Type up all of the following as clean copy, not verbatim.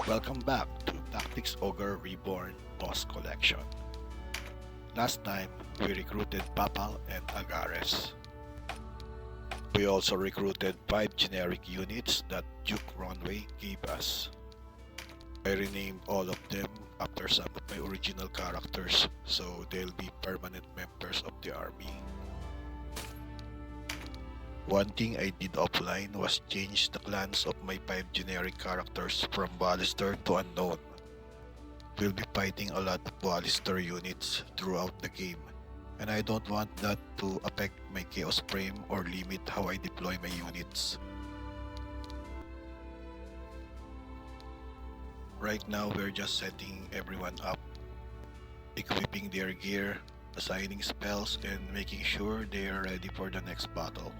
Welcome back to Tactics Ogre Reborn Boss Collection. Last time, we recruited Papal and Agares. We also recruited 5 generic units that Duke Runway gave us. I renamed all of them after some of my original characters, so they'll be permanent members of the army. One thing I did offline was change the clans of my 5 generic characters from Ballister to Unknown. We'll be fighting a lot of Ballister units throughout the game, and I don't want that to affect my Chaos Frame or limit how I deploy my units. Right now we're just setting everyone up, equipping their gear, assigning spells, and making sure they are ready for the next battle.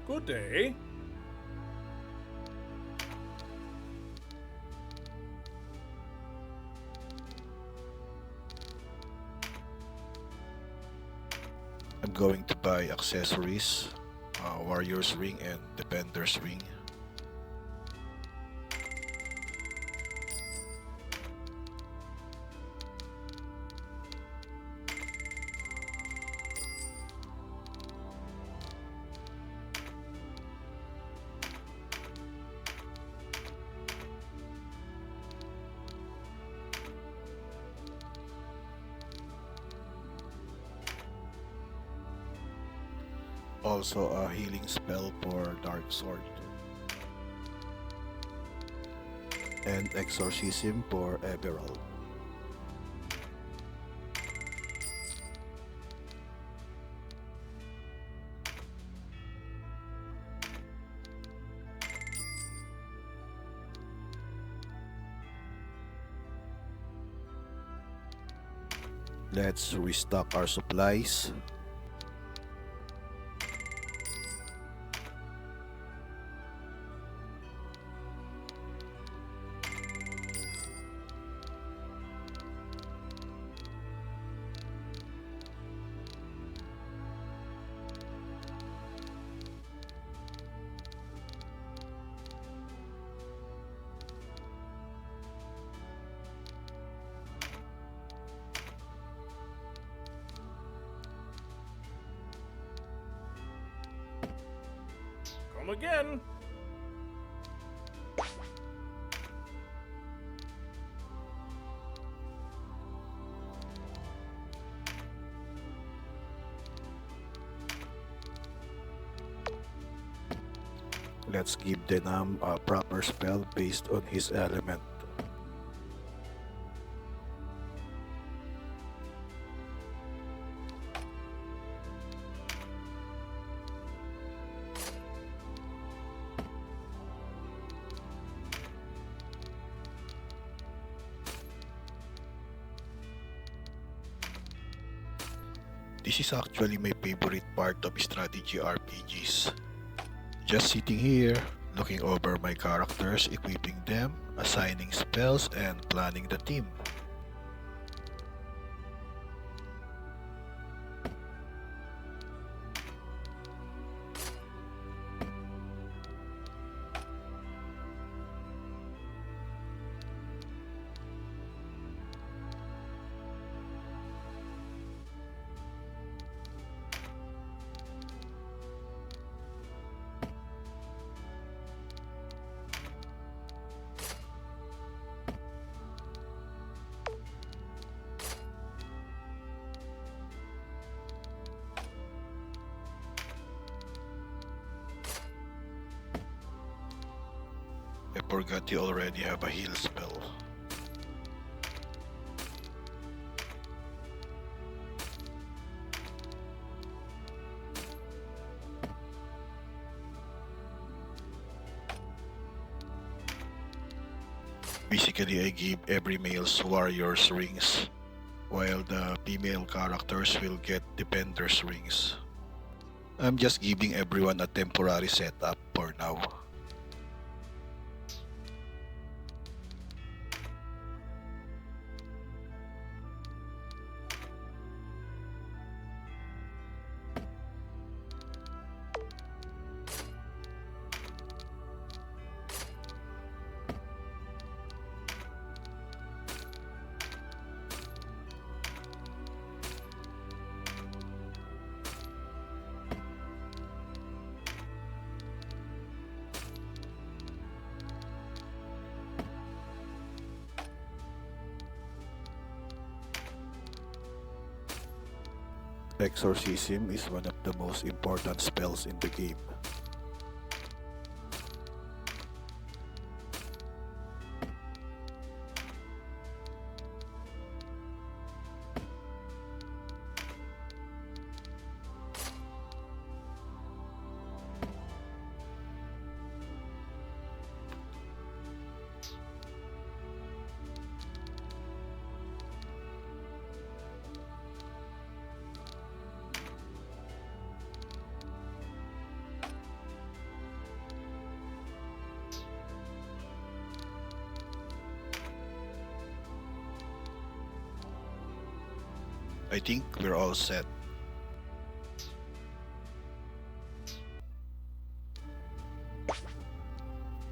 Good day. I'm going to buy accessories, Warrior's Ring and Defender's Ring. Also a healing spell for Dark Sword. And Exorcism for Eberald. Let's restock our supplies. Come again. Let's give Denham a proper spell based on his element. This is actually my favorite part of strategy RPGs. Just sitting here, looking over my characters, equipping them, assigning spells, and planning the team. I forgot you already have a heal spell. Basically, I give every male's warriors rings while the female characters will get Defender's Rings. I'm just giving everyone a temporary setup for now. Exorcism is one of the most important spells in the game. I think we're all set.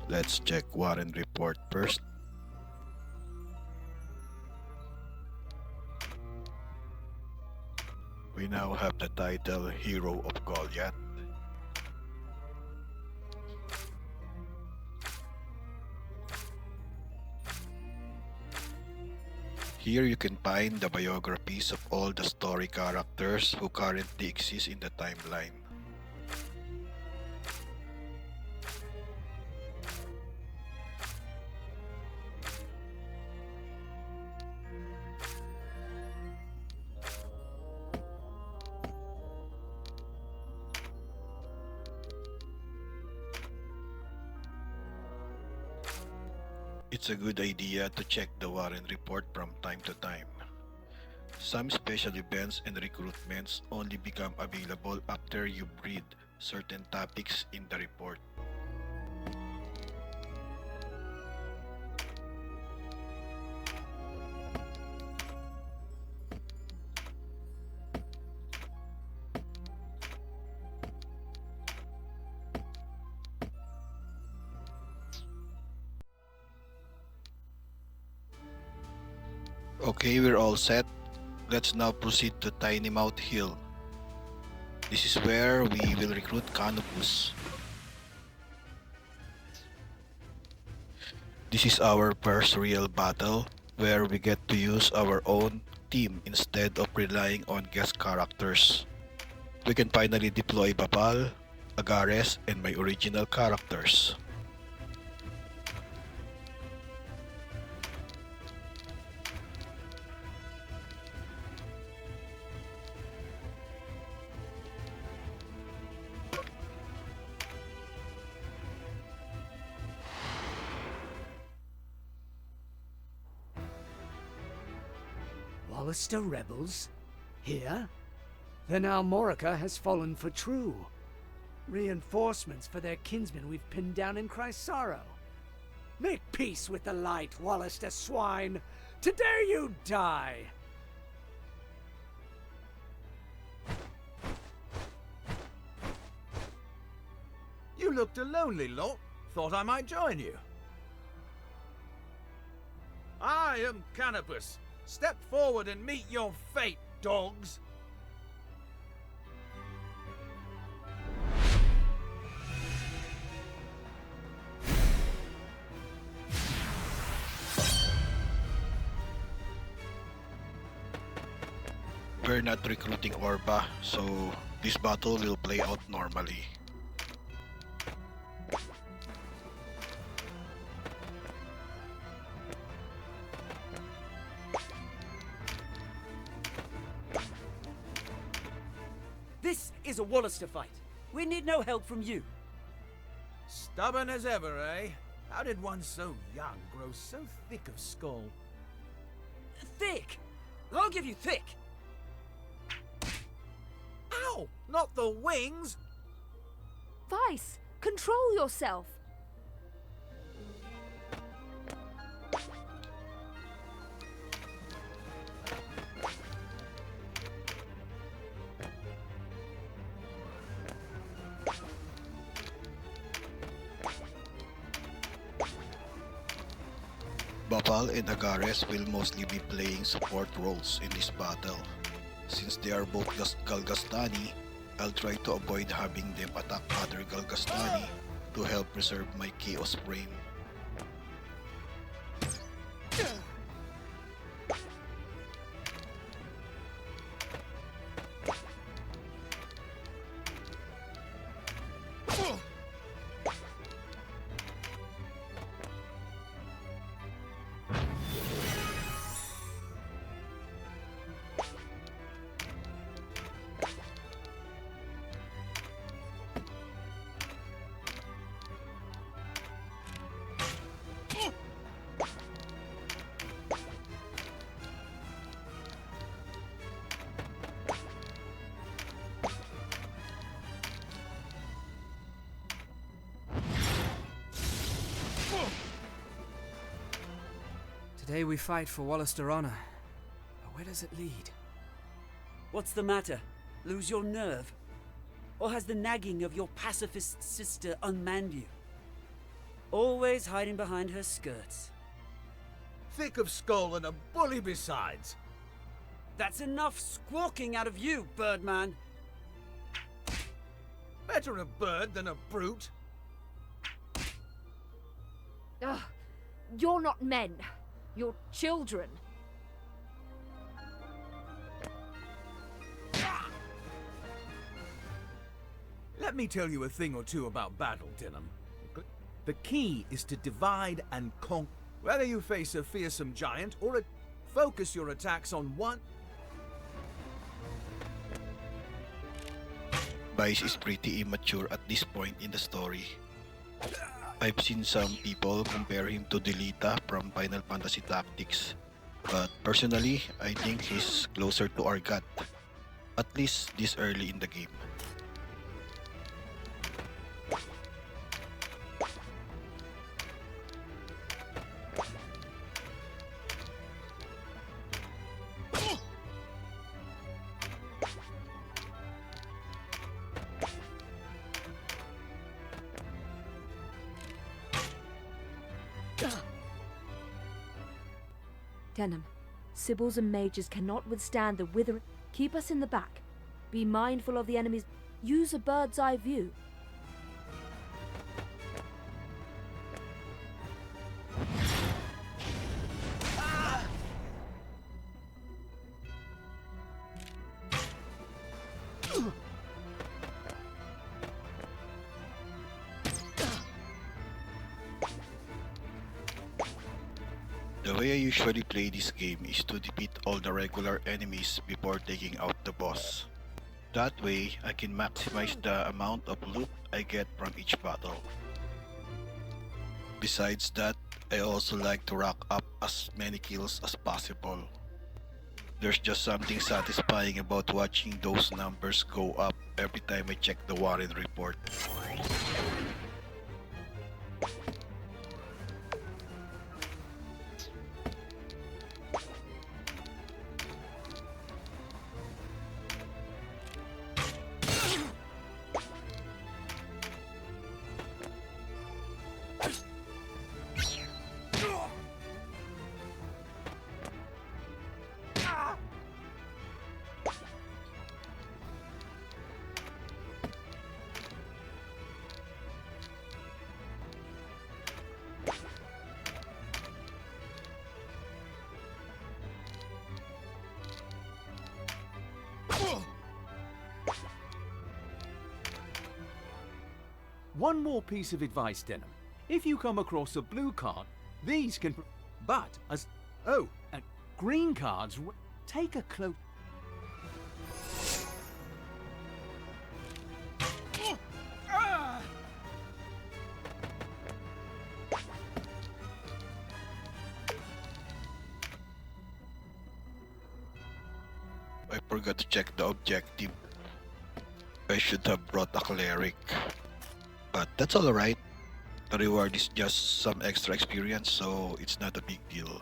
Let's check Warren report first. We now have the title Hero of Goliath. Here you can find the biographies of all the story characters who currently exist in the timeline. It's a good idea to check the Warren report from time to time. Some special events and recruitments only become available after you read certain topics in the report. Okay, we're all set. Let's now proceed to Tiny Mouth Hill. This is where we will recruit Canopus. This is our first real battle, where we get to use our own team instead of relying on guest characters. We can finally deploy Babal, Agares, and my original characters. Hollister rebels? Here? Then Almorica has fallen for true. Reinforcements for their kinsmen we've pinned down in Chrysaro. Make peace with the light, Hollister swine! Today you die! You looked a lonely lot. Thought I might join you. I am Canopus. Step forward and meet your fate, dogs! We're not recruiting Orba, so this battle will play out normally. This is a Wallister fight. We need no help from you. Stubborn as ever, eh? How did one so young grow so thick of skull? Thick! I'll give you thick. Ow! Not the wings! Vice, control yourself. Bapal and Agares will mostly be playing support roles in this battle. Since they are both Galgastani, I'll try to avoid having them attack other Galgastani to help preserve my Chaos Frame. Today we fight for Wallister honor. But where does it lead? What's the matter? Lose your nerve? Or has the nagging of your pacifist sister unmanned you? Always hiding behind her skirts. Thick of skull and a bully besides. That's enough squawking out of you, Birdman. Better a bird than a brute. Ugh, you're not men. You're children. Let me tell you a thing or two about battle, Dinham. The key is to divide and conquer. Whether you face a fearsome giant or focus your attacks on one. Vice is pretty immature at this point in the story. I've seen some people compare him to Delita from Final Fantasy Tactics, but personally, I think he's closer to Argat, at least this early in the game. Denim, Sibyls and mages cannot withstand the withering. Keep us in the back. Be mindful of the enemies. Use a bird's eye view. The way I usually play this game is to defeat all the regular enemies before taking out the boss. That way, I can maximize the amount of loot I get from each battle. Besides that, I also like to rack up as many kills as possible. There's just something satisfying about watching those numbers go up every time I check the Warren report. One more piece of advice, Denim. If you come across a blue card, these can... But as... Oh, and green cards... Take a close... I forgot to check the objective. I should have brought a cleric. But that's alright. The reward is just some extra experience, so it's not a big deal.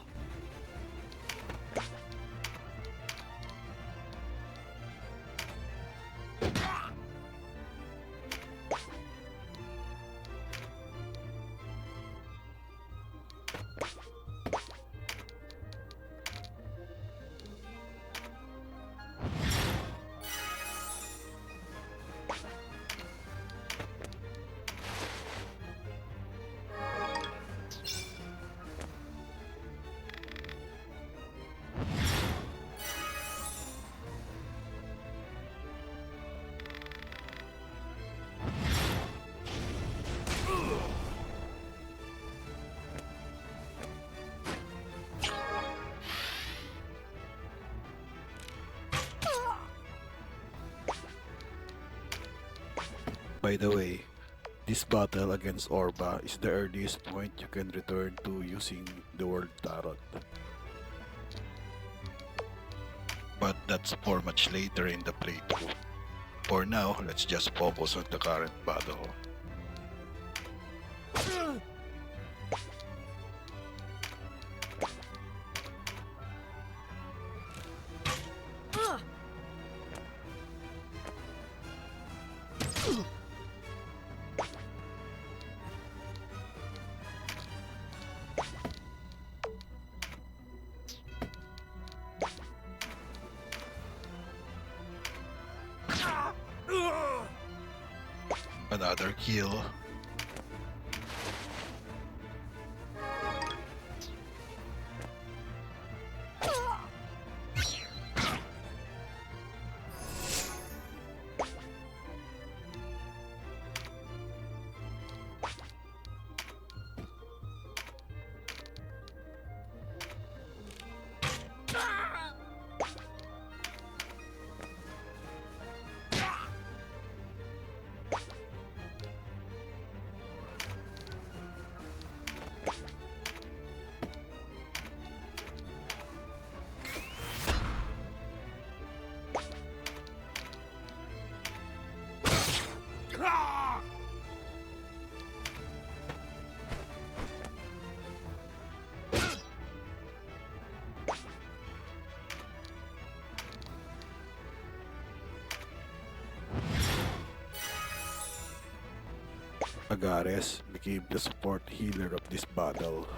By the way, this battle against Orba is the earliest point you can return to using the World Tarot. But that's for much later in the playthrough. For now, let's just focus on the current battle. Another kill. Agares became the support healer of this battle.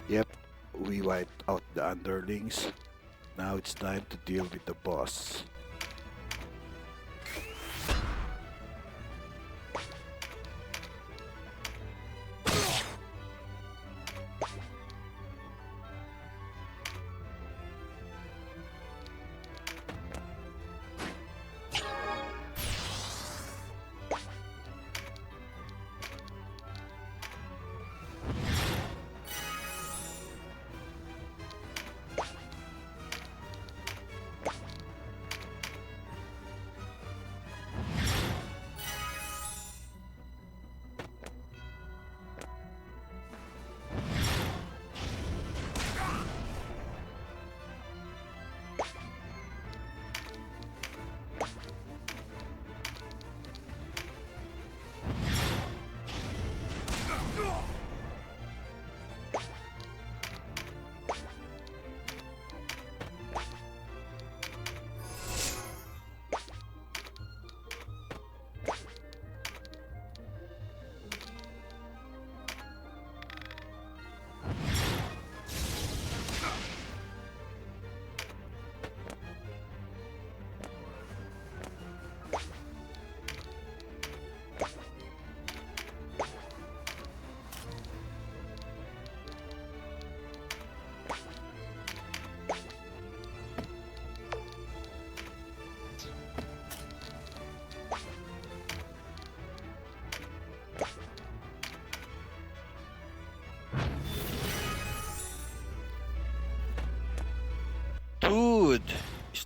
Yep, we wiped out the underlings. Now it's time to deal with the boss.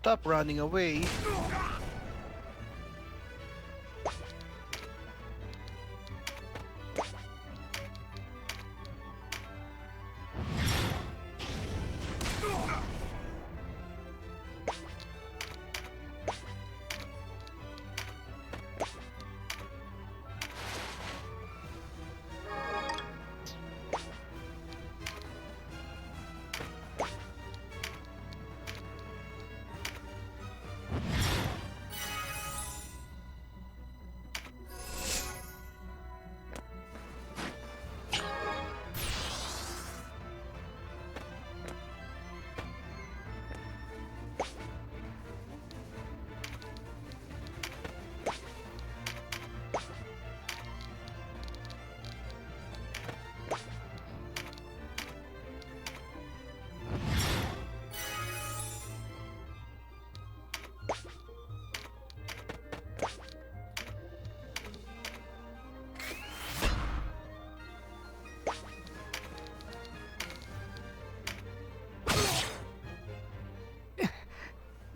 Stop running away.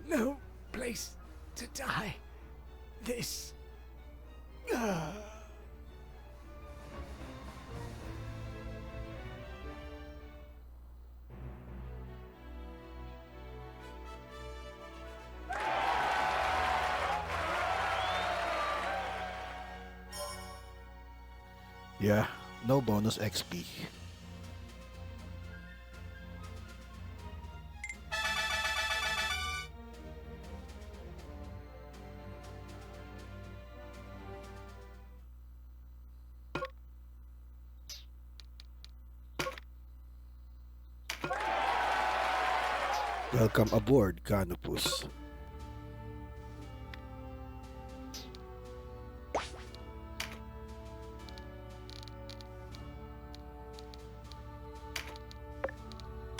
No place to die. This. Yeah, no bonus XP. Welcome aboard, Canopus.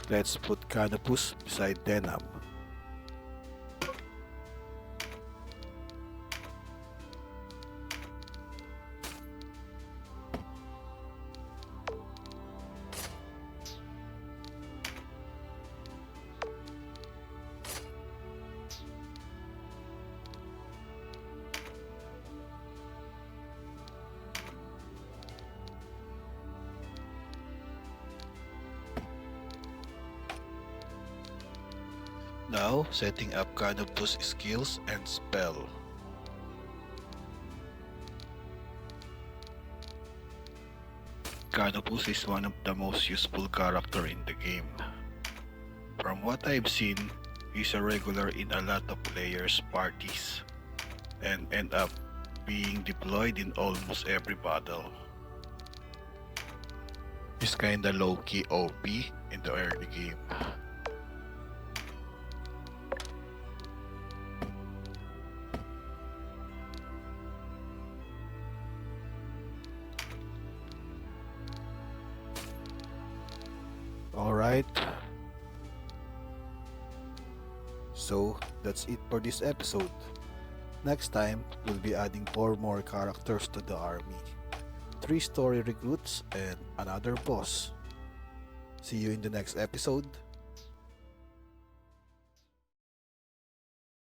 Let's put Canopus beside Denham. Now, setting up Canopus skills and spell. Canopus is one of the most useful character in the game. From what I've seen, he's a regular in a lot of players' parties and end up being deployed in almost every battle. He's kinda low-key OP in the early game. Alright. So, that's it for this episode. Next time, we'll be adding 4 more characters to the army. 3 story recruits and another boss. See you in the next episode.